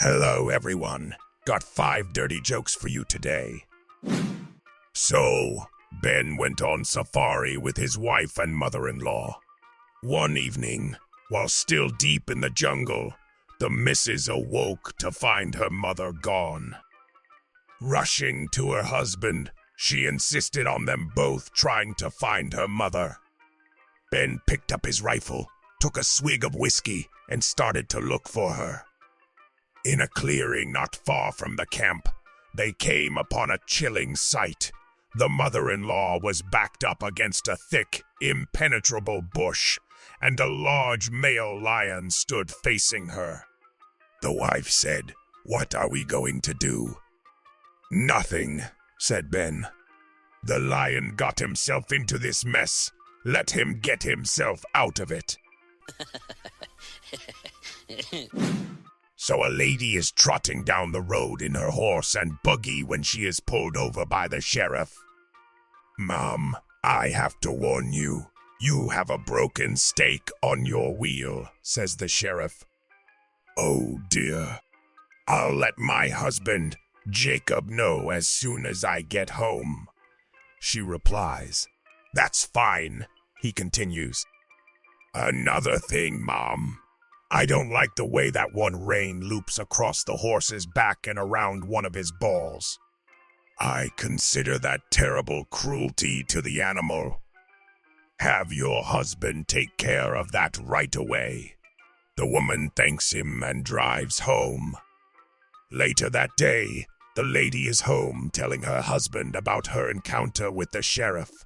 Hello, everyone. Got 5 dirty jokes for you today. So, Ben went on safari with his wife and mother-in-law. One evening, while still deep in the jungle, the missus awoke to find her mother gone. Rushing to her husband, she insisted on them both trying to find her mother. Ben picked up his rifle, took a swig of whiskey, and started to look for her. In a clearing not far from the camp, they came upon a chilling sight. The mother-in-law was backed up against a thick, impenetrable bush, and a large male lion stood facing her. The wife said, "What are we going to do?" "Nothing," said Ben. "The lion got himself into this mess. Let him get himself out of it." So a lady is trotting down the road in her horse and buggy when she is pulled over by the sheriff. "Mom, I have to warn you. You have a broken stake on your wheel," says the sheriff. "Oh dear. I'll let my husband, Jacob, know as soon as I get home," she replies. "That's fine," he continues. "Another thing, Mom. I don't like the way that one rein loops across the horse's back and around one of his balls. I consider that terrible cruelty to the animal. Have your husband take care of that right away." The woman thanks him and drives home. Later that day, the lady is home telling her husband about her encounter with the sheriff.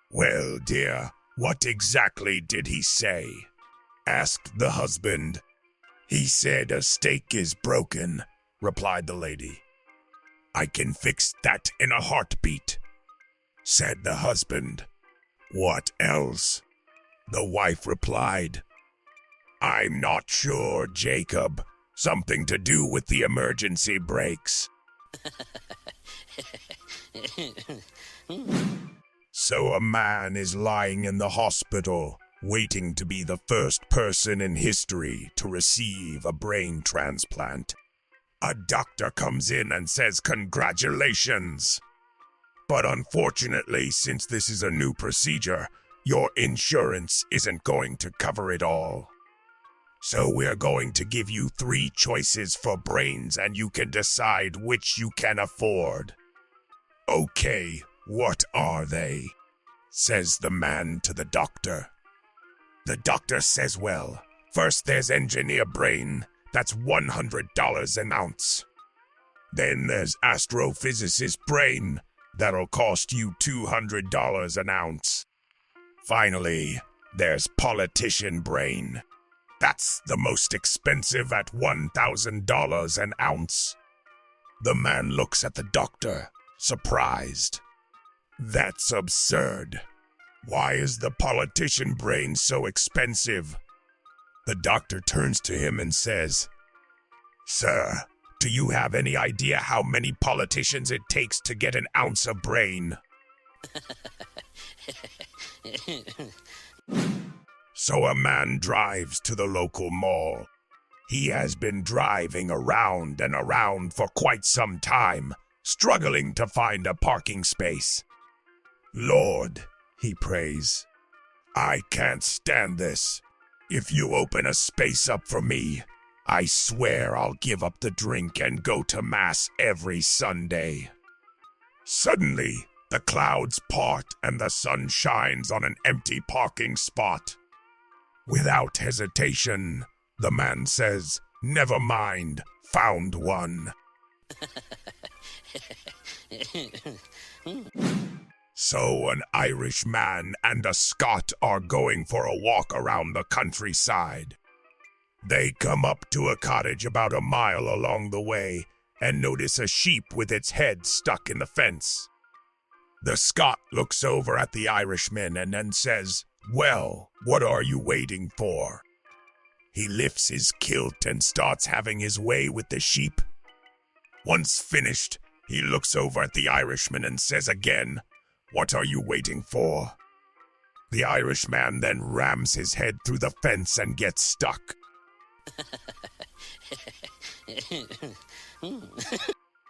"Well, dear, what exactly did he say?" asked the husband. "He said a stake is broken," replied the lady. "I can fix that in a heartbeat," said the husband. "What else?" The wife replied. "I'm not sure, Jacob. Something to do with the emergency brakes." So a man is lying in the hospital, waiting to be the first person in history to receive a brain transplant. A doctor comes in and says congratulations. But unfortunately, since this is a new procedure, your insurance isn't going to cover it all. So we're going to give you 3 choices for brains and you can decide which you can afford. "Okay, what are they?" says the man to the doctor. The doctor says, "Well, first there's engineer brain, that's $100 an ounce. Then there's astrophysicist brain, that'll cost you $200 an ounce. Finally, there's politician brain. That's the most expensive at $1,000 an ounce." The man looks at the doctor, surprised. "That's absurd. Why is the politician brain so expensive?" The doctor turns to him and says, "Sir, do you have any idea how many politicians it takes to get an ounce of brain?" So a man drives to the local mall. He has been driving around and around for quite some time, struggling to find a parking space. "Lord," he prays, "I can't stand this. If you open a space up for me, I swear I'll give up the drink and go to Mass every Sunday." Suddenly, the clouds part and the sun shines on an empty parking spot. Without hesitation, the man says, "Never mind, found one." So an Irishman and a Scot are going for a walk around the countryside. They come up to a cottage about a mile along the way and notice a sheep with its head stuck in the fence. The Scot looks over at the Irishman and then says, "Well, what are you waiting for?" He lifts his kilt and starts having his way with the sheep. Once finished, he looks over at the Irishman and says again, "What are you waiting for?" The Irishman then rams his head through the fence and gets stuck.